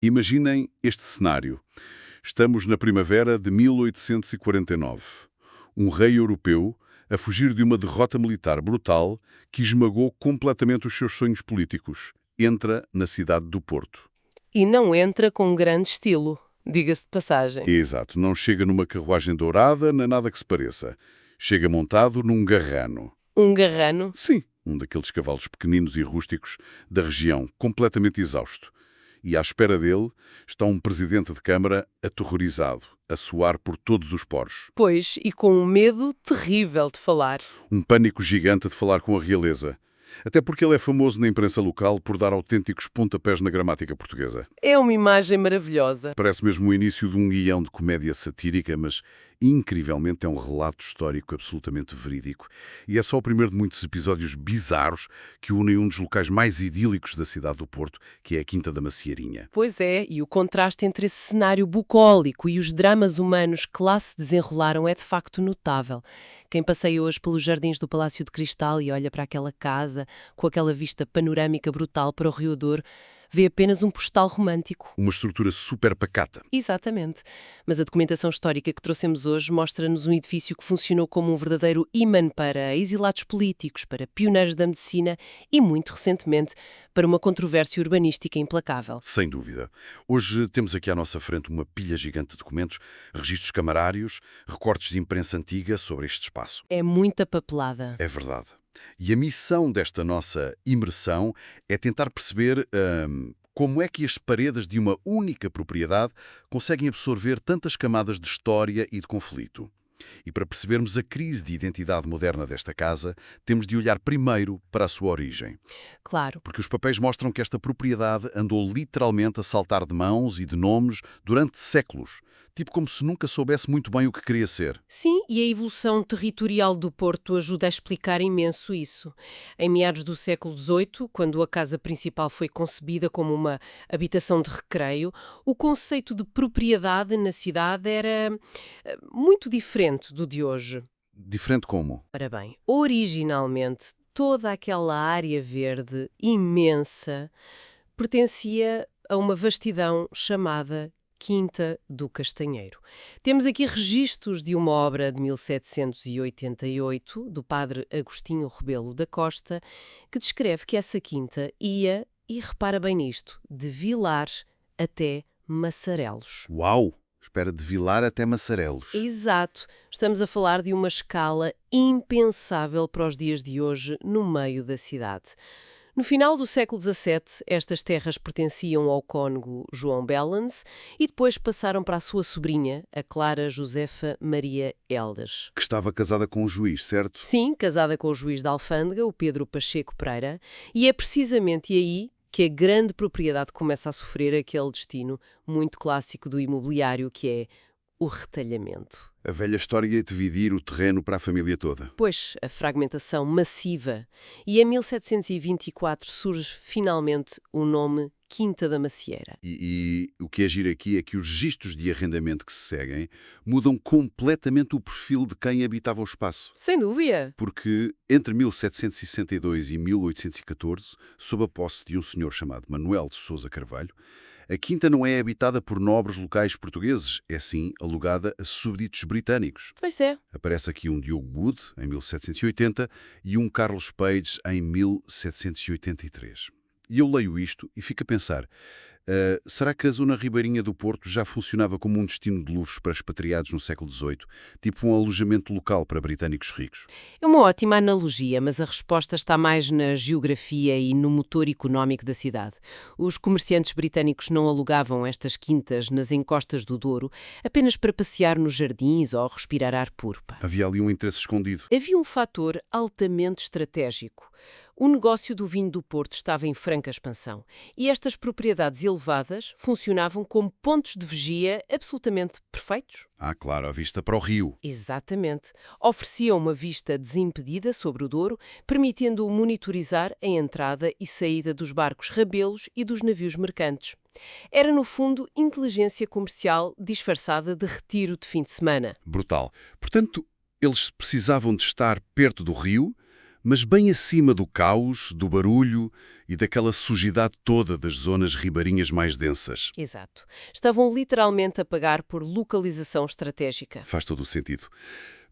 Imaginem este cenário. Estamos na primavera de 1849. Um rei europeu, a fugir de uma derrota militar brutal que esmagou completamente os seus sonhos políticos, entra na cidade do Porto. E não entra com grande estilo, diga-se de passagem. Exato, não chega numa carruagem dourada, nem nada que se pareça. Chega montado num garrano. Um garrano? Sim, um daqueles cavalos pequeninos e rústicos da região, completamente exausto. E à espera dele está um presidente de Câmara aterrorizado, a suar por todos os poros. Pois, e com um medo terrível de falar. Um pânico gigante de falar com a realeza. Até porque ele é famoso na imprensa local por dar autênticos pontapés na gramática portuguesa. É uma imagem maravilhosa. Parece mesmo o início de um guião de comédia satírica, mas incrivelmente é um relato histórico absolutamente verídico. E é só o primeiro de muitos episódios bizarros que unem um dos locais mais idílicos da cidade do Porto, que é a Quinta da Macierinha. Pois é, e o contraste entre esse cenário bucólico e os dramas humanos que lá se desenrolaram é de facto notável. Quem passeia hoje pelos jardins do Palácio de Cristal e olha para aquela casa, com aquela vista panorâmica brutal para o Rio Douro, vê apenas um postal romântico. Uma estrutura super pacata. Exatamente. Mas a documentação histórica que trouxemos hoje mostra-nos um edifício que funcionou como um verdadeiro ímã para exilados políticos, para pioneiros da medicina e, muito recentemente, para uma controvérsia urbanística implacável. Sem dúvida. Hoje temos aqui à nossa frente uma pilha gigante de documentos, registros camarários, recortes de imprensa antiga sobre este espaço. É muita papelada. É verdade. E a missão desta nossa imersão é tentar perceber como é que as paredes de uma única propriedade conseguem absorver tantas camadas de história e de conflito. E para percebermos a crise de identidade moderna desta casa, temos de olhar primeiro para a sua origem. Claro. Porque os papéis mostram que esta propriedade andou literalmente a saltar de mãos e de nomes durante séculos, tipo como se nunca soubesse muito bem o que queria ser. Sim, e a evolução territorial do Porto ajuda a explicar imenso isso. Em meados do século XVIII, quando a casa principal foi concebida como uma habitação de recreio, o conceito de propriedade na cidade era muito diferente do de hoje. Diferente como? Ora bem, originalmente toda aquela área verde imensa pertencia a uma vastidão chamada Quinta do Castanheiro. Temos aqui registros de uma obra de 1788, do padre Agostinho Rebelo da Costa, que descreve que essa quinta ia, e repara bem nisto, de Vilar até Massarelos. Uau! Espera de Vilar até Massarelos. Exato. Estamos a falar de uma escala impensável para os dias de hoje no meio da cidade. No final do século XVII, estas terras pertenciam ao cônego João Belens e depois passaram para a sua sobrinha, a Clara Josefa Maria Eldas. Que estava casada com um juiz, certo? Sim, casada com o juiz da Alfândega, o Pedro Pacheco Pereira, e é precisamente aí que a grande propriedade começa a sofrer aquele destino muito clássico do imobiliário, que é o retalhamento. A velha história de dividir o terreno para a família toda. Pois, a fragmentação massiva. E em 1724 surge finalmente o nome Quinta da Macieira. E o que é giro aqui é que os registros de arrendamento que se seguem mudam completamente o perfil de quem habitava o espaço. Sem dúvida. Porque entre 1762 e 1814, sob a posse de um senhor chamado Manuel de Sousa Carvalho, a quinta não é habitada por nobres locais portugueses, é sim alugada a súbditos britânicos. Pois é. Aparece aqui um Diogo Wood, em 1780, e um Carlos Page, em 1783. E eu leio isto e fico a pensar, será que a zona ribeirinha do Porto já funcionava como um destino de luxo para expatriados no século XVIII, tipo um alojamento local para britânicos ricos? É uma ótima analogia, mas a resposta está mais na geografia e no motor económico da cidade. Os comerciantes britânicos não alugavam estas quintas nas encostas do Douro apenas para passear nos jardins ou respirar ar puro. Havia ali um interesse escondido. Havia um fator altamente estratégico. O negócio do vinho do Porto estava em franca expansão e estas propriedades elevadas funcionavam como pontos de vigia absolutamente perfeitos. Claro, a vista para o rio. Exatamente. Ofereciam uma vista desimpedida sobre o Douro, permitindo monitorizar a entrada e saída dos barcos rabelos e dos navios mercantes. Era, no fundo, inteligência comercial disfarçada de retiro de fim de semana. Brutal. Portanto, eles precisavam de estar perto do rio, mas bem acima do caos, do barulho e daquela sujidade toda das zonas ribeirinhas mais densas. Exato. Estavam literalmente a pagar por localização estratégica. Faz todo o sentido.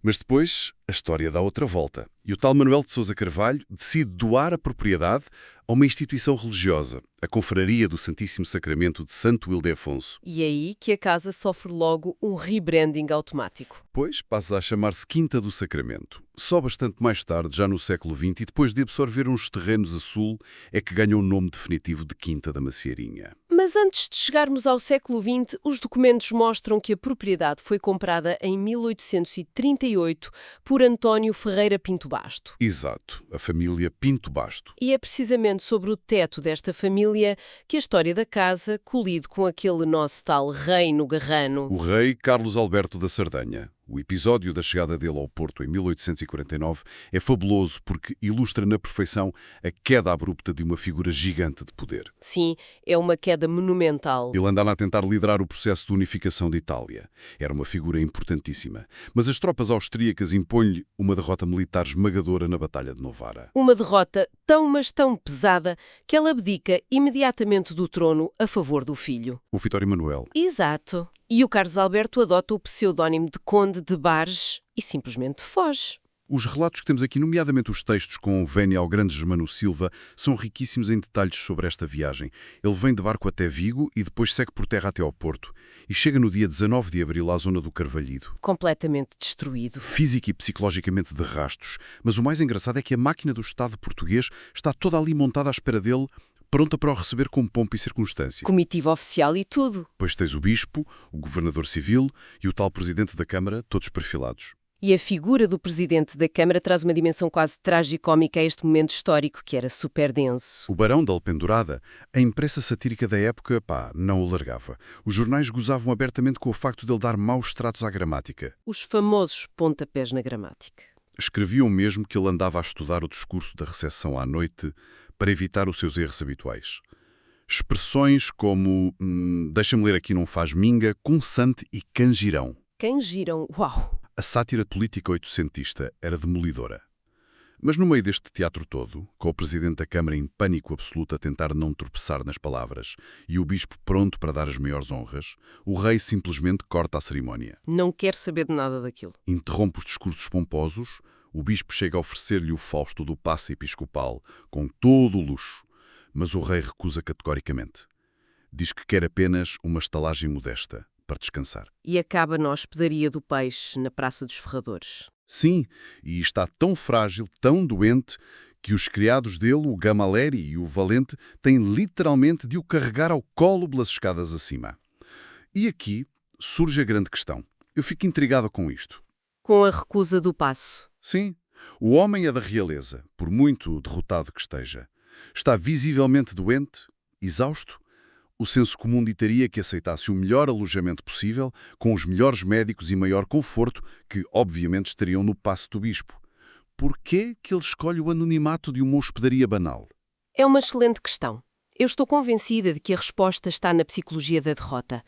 Mas depois, a história dá outra volta. E o tal Manuel de Sousa Carvalho decide doar a propriedade a uma instituição religiosa, a Confraria do Santíssimo Sacramento de Santo Ildefonso. E é aí que a casa sofre logo um rebranding automático. Depois passa a chamar-se Quinta do Sacramento. Só bastante mais tarde, já no século XX, e depois de absorver uns terrenos a sul, é que ganha o nome definitivo de Quinta da Macieirinha. Mas antes de chegarmos ao século XX, os documentos mostram que a propriedade foi comprada em 1838 por António Ferreira Pinto Basto. Exato, a família Pinto Basto. E é precisamente sobre o teto desta família que a história da casa colide com aquele nosso tal reino garrano. O rei Carlos Alberto da Sardenha. O episódio da chegada dele ao Porto em 1849 é fabuloso porque ilustra na perfeição a queda abrupta de uma figura gigante de poder. Sim, é uma queda monumental. Ele andava a tentar liderar o processo de unificação de Itália. Era uma figura importantíssima. Mas as tropas austríacas impõem-lhe uma derrota militar esmagadora na Batalha de Novara. Uma derrota tão, mas tão pesada que ela abdica imediatamente do trono a favor do filho. O Vitório Emanuel. Exato. E o Carlos Alberto adota o pseudónimo de Conde de Barges e simplesmente foge. Os relatos que temos aqui, nomeadamente os textos com Vénia ao Grande Germano Silva, são riquíssimos em detalhes sobre esta viagem. Ele vem de barco até Vigo e depois segue por terra até ao Porto. E chega no dia 19 de abril à zona do Carvalhido. Completamente destruído. Física e psicologicamente de rastos. Mas o mais engraçado é que a máquina do Estado português está toda ali montada à espera dele, pronta para o receber com pompa e circunstância. Comitiva oficial e tudo. Pois tens o bispo, o governador civil e o tal presidente da Câmara, todos perfilados. E a figura do presidente da Câmara traz uma dimensão quase tragicómica a este momento histórico, que era super denso. O Barão da Alpendurada, a imprensa satírica da época, não o largava. Os jornais gozavam abertamente com o facto de ele dar maus tratos à gramática. Os famosos pontapés na gramática. Escreviam mesmo que ele andava a estudar o discurso da recepção à noite para evitar os seus erros habituais. Expressões como, deixa-me ler aqui, não faz minga, consante e cangirão. Cangiram, uau! A sátira política oitocentista era demolidora. Mas no meio deste teatro todo, com o presidente da Câmara em pânico absoluto a tentar não tropeçar nas palavras e o bispo pronto para dar as maiores honras, o rei simplesmente corta a cerimónia. Não quer saber de nada daquilo. Interrompe os discursos pomposos, o bispo chega a oferecer-lhe o fausto do passe episcopal com todo o luxo, mas o rei recusa categoricamente. Diz que quer apenas uma estalagem modesta para descansar. E acaba na hospedaria do Peixe, na Praça dos Ferradores. Sim, e está tão frágil, tão doente, que os criados dele, o Gamaleri e o Valente, têm literalmente de o carregar ao colo pelas escadas acima. E aqui surge a grande questão. Eu fico intrigado com isto. Com a recusa do passo. Sim, o homem é da realeza, por muito derrotado que esteja. Está visivelmente doente, exausto. O senso comum ditaria que aceitasse o melhor alojamento possível, com os melhores médicos e maior conforto, que obviamente estariam no passo do bispo. Porquê que ele escolhe o anonimato de uma hospedaria banal? É uma excelente questão. Eu estou convencida de que a resposta está na psicologia da derrota.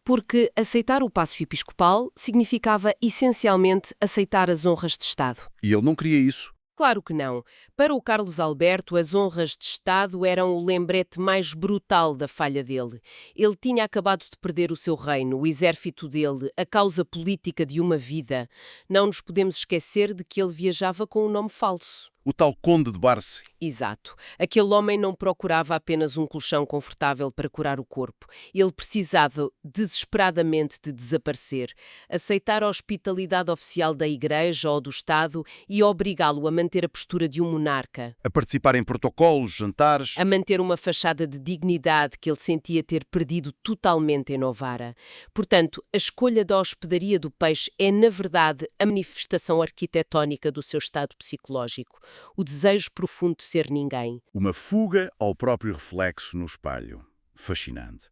Porque aceitar o passo episcopal significava essencialmente aceitar as honras de Estado. E ele não queria isso. Claro que não. Para o Carlos Alberto, as honras de Estado eram o lembrete mais brutal da falha dele. Ele tinha acabado de perder o seu reino, o exército dele, a causa política de uma vida. Não nos podemos esquecer de que ele viajava com um nome falso. O tal Conde de Barce. Exato. Aquele homem não procurava apenas um colchão confortável para curar o corpo. Ele precisava desesperadamente de desaparecer, aceitar a hospitalidade oficial da Igreja ou do Estado e obrigá-lo a manter a postura de um monarca. A participar em protocolos, jantares. A manter uma fachada de dignidade que ele sentia ter perdido totalmente em Novara. Portanto, a escolha da hospedaria do Peixe é, na verdade, a manifestação arquitetónica do seu estado psicológico. O desejo profundo de ser ninguém. Uma fuga ao próprio reflexo no espelho. Fascinante.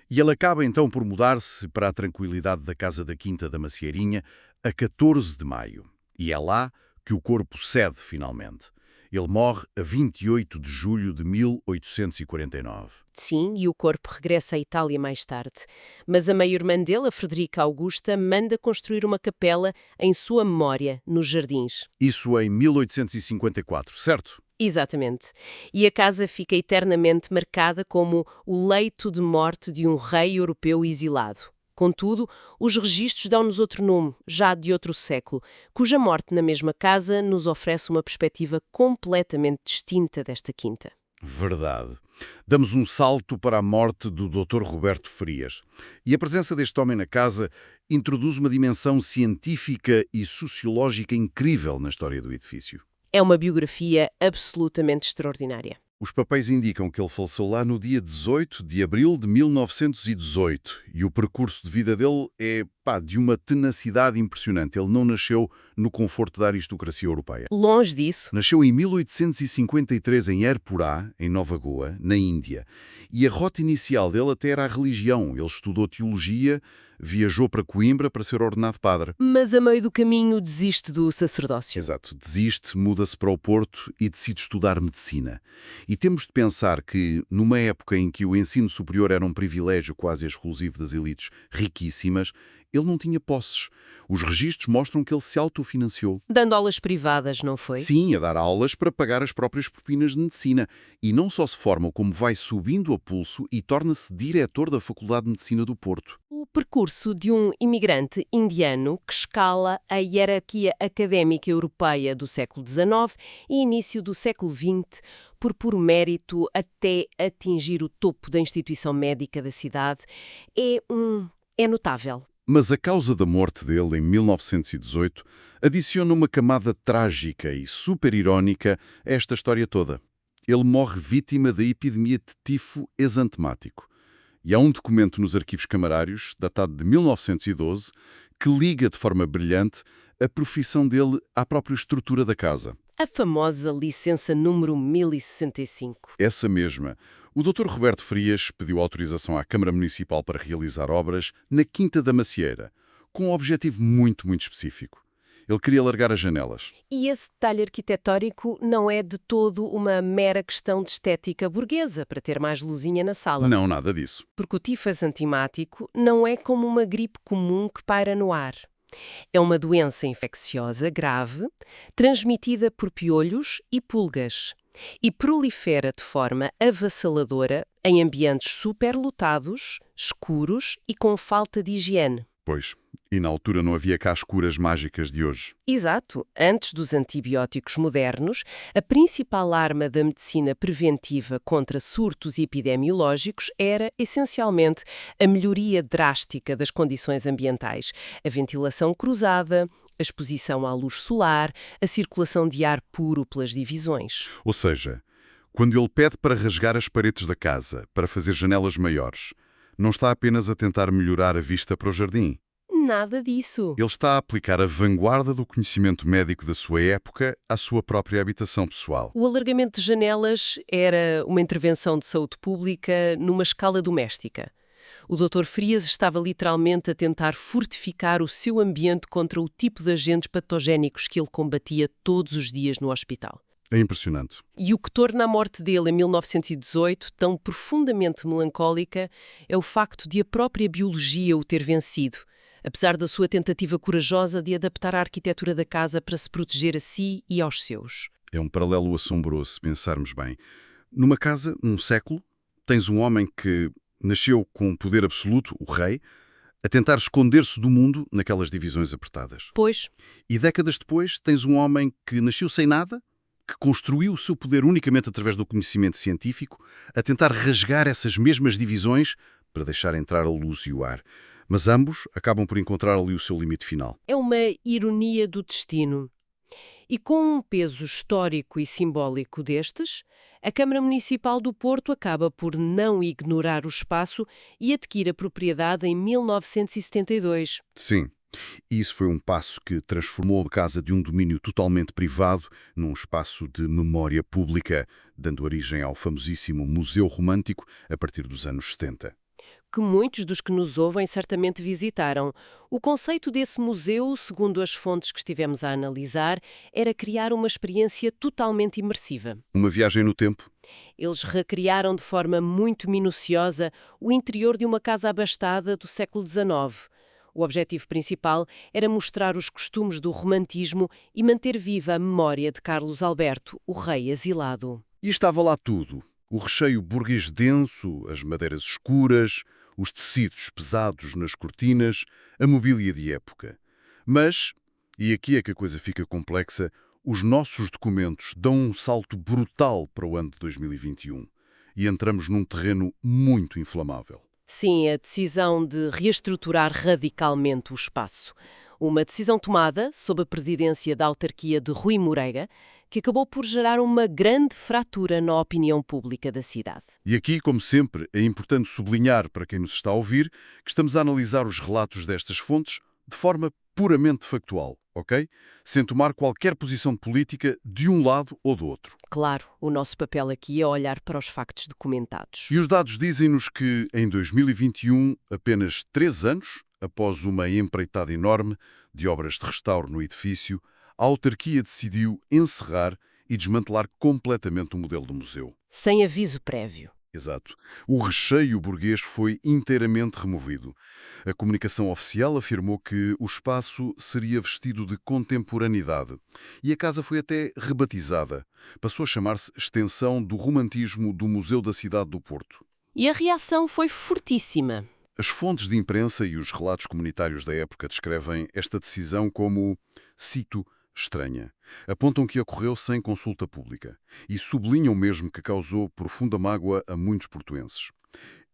E ele acaba então por mudar-se para a tranquilidade da casa da Quinta da Macieirinha a 14 de maio. E é lá que o corpo cede finalmente. Ele morre a 28 de julho de 1849. Sim, e o corpo regressa à Itália mais tarde. Mas a meia-irmã dele, a Frederica Augusta, manda construir uma capela em sua memória, nos jardins. Isso em 1854, certo? Exatamente. E a casa fica eternamente marcada como o leito de morte de um rei europeu exilado. Contudo, os registros dão-nos outro nome, já de outro século, cuja morte na mesma casa nos oferece uma perspectiva completamente distinta desta quinta. Verdade. Damos um salto para a morte do Dr. Roberto Frias. E a presença deste homem na casa introduz uma dimensão científica e sociológica incrível na história do edifício. É uma biografia absolutamente extraordinária. Os papéis indicam que ele faleceu lá no dia 18 de abril de 1918 e o percurso de vida dele é, de uma tenacidade impressionante. Ele não nasceu no conforto da aristocracia europeia. Longe disso. Nasceu em 1853 em Erpurá, em Nova Goa, na Índia. E a rota inicial dele até era a religião. Ele estudou teologia, viajou para Coimbra para ser ordenado padre. Mas a meio do caminho desiste do sacerdócio. Exato. Desiste, muda-se para o Porto e decide estudar medicina. E temos de pensar que, numa época em que o ensino superior era um privilégio quase exclusivo das elites riquíssimas, ele não tinha posses. Os registros mostram que ele se autofinanciou. Dando aulas privadas, não foi? Sim, a dar aulas para pagar as próprias propinas de medicina. E não só se forma, como vai subindo a pulso e torna-se diretor da Faculdade de Medicina do Porto. O percurso de um imigrante indiano que escala a hierarquia académica europeia do século XIX e início do século XX por puro mérito até atingir o topo da instituição médica da cidade é notável. Mas a causa da morte dele, em 1918, adiciona uma camada trágica e super irónica a esta história toda. Ele morre vítima da epidemia de tifo exantemático. E há um documento nos arquivos camarários, datado de 1912, que liga de forma brilhante a profissão dele à própria estrutura da casa. A famosa licença número 1065. Essa mesma. O Dr. Roberto Frias pediu autorização à Câmara Municipal para realizar obras na Quinta da Macieira, com um objetivo muito específico. Ele queria largar as janelas. E esse detalhe arquitetónico não é de todo uma mera questão de estética burguesa, para ter mais luzinha na sala. Não, nada disso. Porque o tifo exantemático não é como uma gripe comum que paira no ar. É uma doença infecciosa grave, transmitida por piolhos e pulgas, e prolifera de forma avassaladora em ambientes superlotados, escuros e com falta de higiene. Pois, e na altura não havia cá as curas mágicas de hoje. Exato. Antes dos antibióticos modernos, a principal arma da medicina preventiva contra surtos epidemiológicos era, essencialmente, a melhoria drástica das condições ambientais, a ventilação cruzada, a exposição à luz solar, a circulação de ar puro pelas divisões. Ou seja, quando ele pede para rasgar as paredes da casa, para fazer janelas maiores, não está apenas a tentar melhorar a vista para o jardim. Nada disso. Ele está a aplicar a vanguarda do conhecimento médico da sua época à sua própria habitação pessoal. O alargamento de janelas era uma intervenção de saúde pública numa escala doméstica. O Dr. Frias estava literalmente a tentar fortificar o seu ambiente contra o tipo de agentes patogénicos que ele combatia todos os dias no hospital. É impressionante. E o que torna a morte dele em 1918 tão profundamente melancólica é o facto de a própria biologia o ter vencido, apesar da sua tentativa corajosa de adaptar a arquitetura da casa para se proteger a si e aos seus. É um paralelo assombroso, se pensarmos bem. Numa casa, num século, tens um homem que nasceu com um poder absoluto, o rei, a tentar esconder-se do mundo naquelas divisões apertadas. Pois. E décadas depois, tens um homem que nasceu sem nada, que construiu o seu poder unicamente através do conhecimento científico, a tentar rasgar essas mesmas divisões para deixar entrar a luz e o ar. Mas ambos acabam por encontrar ali o seu limite final. É uma ironia do destino. E com um peso histórico e simbólico destes, a Câmara Municipal do Porto acaba por não ignorar o espaço e adquire a propriedade em 1972. Sim. E isso foi um passo que transformou a casa de um domínio totalmente privado num espaço de memória pública, dando origem ao famosíssimo Museu Romântico a partir dos anos 70. que muitos dos que nos ouvem certamente visitaram. O conceito desse museu, segundo as fontes que estivemos a analisar, era criar uma experiência totalmente imersiva. Uma viagem no tempo? Eles recriaram de forma muito minuciosa o interior de uma casa abastada do século XIX. O objetivo principal era mostrar os costumes do romantismo e manter viva a memória de Carlos Alberto, o rei exilado. E estava lá tudo. O recheio burguês denso, as madeiras escuras, os tecidos pesados nas cortinas, a mobília de época. Mas, e aqui é que a coisa fica complexa, os nossos documentos dão um salto brutal para o ano de 2021 e entramos num terreno muito inflamável. Sim, a decisão de reestruturar radicalmente o espaço. Uma decisão tomada sob a presidência da autarquia de Rui Moreira, que acabou por gerar uma grande fratura na opinião pública da cidade. E aqui, como sempre, é importante sublinhar para quem nos está a ouvir que estamos a analisar os relatos destas fontes de forma puramente factual, ok? Sem tomar qualquer posição política de um lado ou do outro. Claro, o nosso papel aqui é olhar para os factos documentados. E os dados dizem-nos que, em 2021, apenas 3 anos após uma empreitada enorme de obras de restauro no edifício, a autarquia decidiu encerrar e desmantelar completamente o modelo do museu. Sem aviso prévio. Exato. O recheio burguês foi inteiramente removido. A comunicação oficial afirmou que o espaço seria vestido de contemporaneidade e a casa foi até rebatizada. Passou a chamar-se Extensão do Romantismo do Museu da Cidade do Porto. E a reação foi fortíssima. As fontes de imprensa e os relatos comunitários da época descrevem esta decisão como, cito, estranha. Apontam que ocorreu sem consulta pública e sublinham mesmo que causou profunda mágoa a muitos portuenses.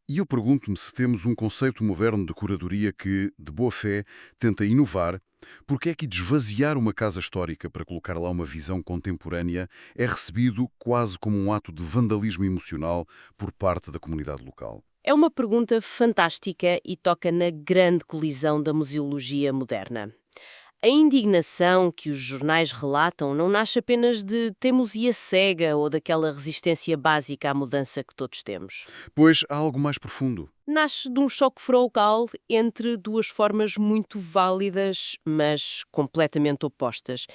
E eu pergunto-me se temos um conceito moderno de curadoria que, de boa fé, tenta inovar, porque é que desvaziar uma casa histórica para colocar lá uma visão contemporânea é recebido quase como um ato de vandalismo emocional por parte da comunidade local. É uma pergunta fantástica e toca na grande colisão da museologia moderna. A indignação que os jornais relatam não nasce apenas de teimosia cega ou daquela resistência básica à mudança que todos temos. Pois há algo mais profundo. Nasce de um choque frontal entre duas formas muito válidas, mas completamente opostas,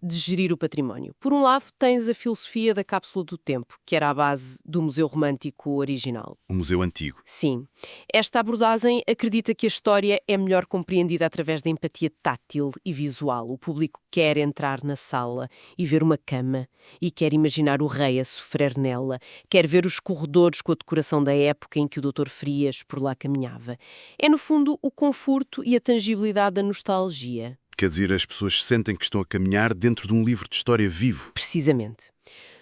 de gerir o património. Por um lado, tens a filosofia da cápsula do tempo, que era a base do Museu Romântico original. O museu antigo. Sim. Esta abordagem acredita que a história é melhor compreendida através da empatia tátil e visual. O público quer entrar na sala e ver uma cama e quer imaginar o rei a sofrer nela, quer ver os corredores com a decoração da época em que o Dr. Frias por lá caminhava. É, no fundo, o conforto e a tangibilidade da nostalgia. Quer dizer, as pessoas sentem que estão a caminhar dentro de um livro de história vivo. Precisamente.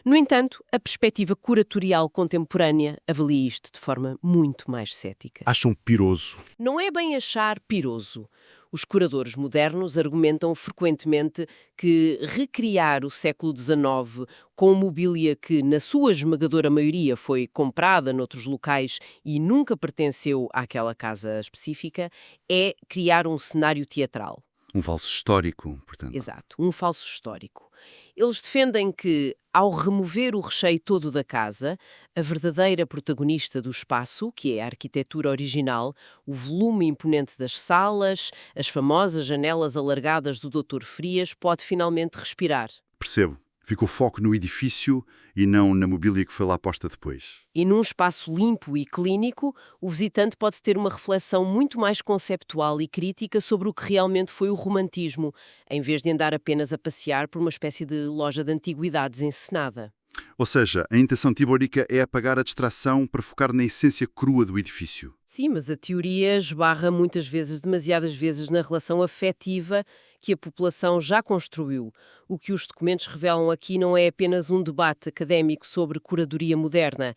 No entanto, a perspectiva curatorial contemporânea avalia isto de forma muito mais cética. Acham piroso. Não é bem achar piroso. Os curadores modernos argumentam frequentemente que recriar o século XIX com mobília que, na sua esmagadora maioria, foi comprada noutros locais e nunca pertenceu àquela casa específica, é criar um cenário teatral. Um falso histórico, portanto. Exato, um falso histórico. Eles defendem que, ao remover o recheio todo da casa, a verdadeira protagonista do espaço, que é a arquitetura original, o volume imponente das salas, as famosas janelas alargadas do Dr. Frias, pode finalmente respirar. Percebo. Ficou foco no edifício e não na mobília que foi lá posta depois. E num espaço limpo e clínico, o visitante pode ter uma reflexão muito mais conceptual e crítica sobre o que realmente foi o romantismo, em vez de andar apenas a passear por uma espécie de loja de antiguidades encenada. Ou seja, a intenção tibórica é apagar a distração para focar na essência crua do edifício. Sim, mas a teoria esbarra muitas vezes, demasiadas vezes, na relação afetiva que a população já construiu. O que os documentos revelam aqui não é apenas um debate académico sobre curadoria moderna.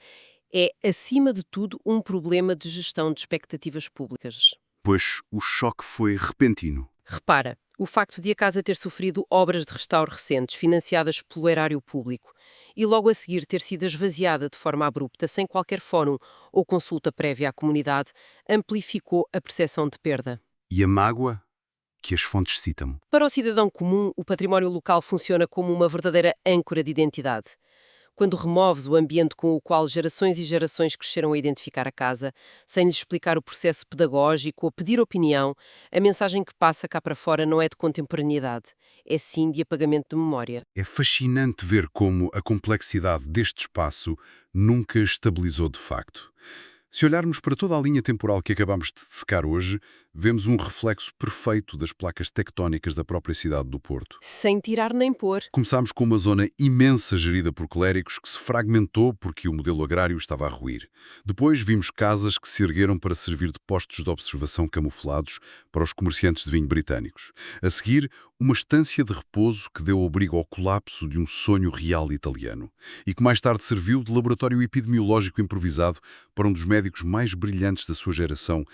É, acima de tudo, um problema de gestão de expectativas públicas. Pois o choque foi repentino. Repara, o facto de a casa ter sofrido obras de restauro recentes financiadas pelo erário público e logo a seguir ter sido esvaziada de forma abrupta, sem qualquer fórum ou consulta prévia à comunidade, amplificou a percepção de perda. E a mágoa que as fontes citam. Para o cidadão comum, o património local funciona como uma verdadeira âncora de identidade. Quando removes o ambiente com o qual gerações e gerações cresceram a identificar a casa, sem lhes explicar o processo pedagógico ou pedir opinião, a mensagem que passa cá para fora não é de contemporaneidade, é sim de apagamento de memória. É fascinante ver como a complexidade deste espaço nunca estabilizou de facto. Se olharmos para toda a linha temporal que acabamos de dissecar hoje, vemos um reflexo perfeito das placas tectónicas da própria cidade do Porto. Sem tirar nem pôr. Começámos com uma zona imensa gerida por clérigos que se fragmentou porque o modelo agrário estava a ruir. Depois vimos casas que se ergueram para servir de postos de observação camuflados para os comerciantes de vinho britânicos. A seguir, uma estância de repouso que deu abrigo ao colapso de um sonho real italiano e que mais tarde serviu de laboratório epidemiológico improvisado para um dos médicos mais brilhantes da sua geração,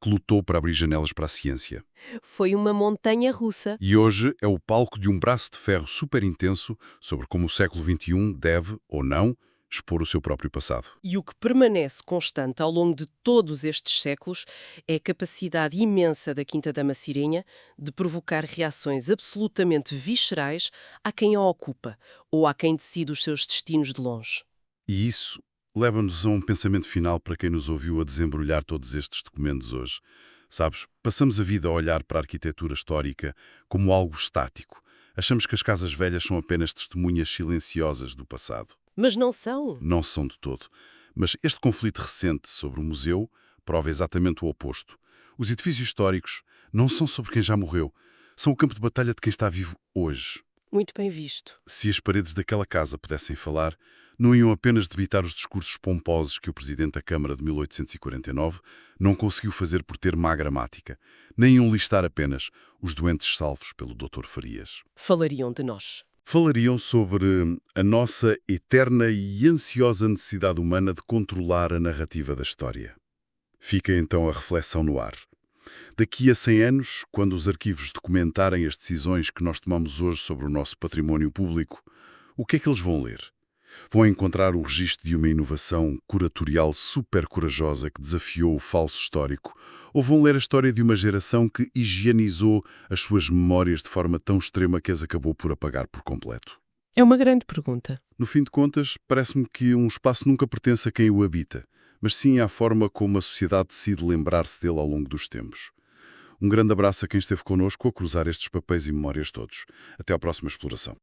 que lutou para abrir janelas para a ciência. Foi uma montanha russa. E hoje é o palco de um braço de ferro super intenso sobre como o século XXI deve, ou não, expor o seu próprio passado. E o que permanece constante ao longo de todos estes séculos é a capacidade imensa da Quinta da Macirinha de provocar reações absolutamente viscerais a quem a ocupa ou a quem decide os seus destinos de longe. E isso leva-nos a um pensamento final para quem nos ouviu a desembrulhar todos estes documentos hoje. Sabes, passamos a vida a olhar para a arquitetura histórica como algo estático. Achamos que as casas velhas são apenas testemunhas silenciosas do passado. Mas não são. Não são de todo. Mas este conflito recente sobre o museu prova exatamente o oposto. Os edifícios históricos não são sobre quem já morreu, são o campo de batalha de quem está vivo hoje. Muito bem visto. Se as paredes daquela casa pudessem falar, não iam apenas debitar os discursos pomposos que o Presidente da Câmara de 1849 não conseguiu fazer por ter má gramática, nem iam listar apenas os doentes salvos pelo Dr. Farias. Falariam de nós. Falariam sobre a nossa eterna e ansiosa necessidade humana de controlar a narrativa da história. Fica então a reflexão no ar. Daqui a 100 anos, quando os arquivos documentarem as decisões que nós tomamos hoje sobre o nosso património público, o que é que eles vão ler? Vão encontrar o registro de uma inovação curatorial super corajosa que desafiou o falso histórico? Ou vão ler a história de uma geração que higienizou as suas memórias de forma tão extrema que as acabou por apagar por completo? É uma grande pergunta. No fim de contas, parece-me que um espaço nunca pertence a quem o habita, mas sim à forma como a sociedade decide lembrar-se dele ao longo dos tempos. Um grande abraço a quem esteve connosco a cruzar estes papéis e memórias todos. Até à próxima exploração.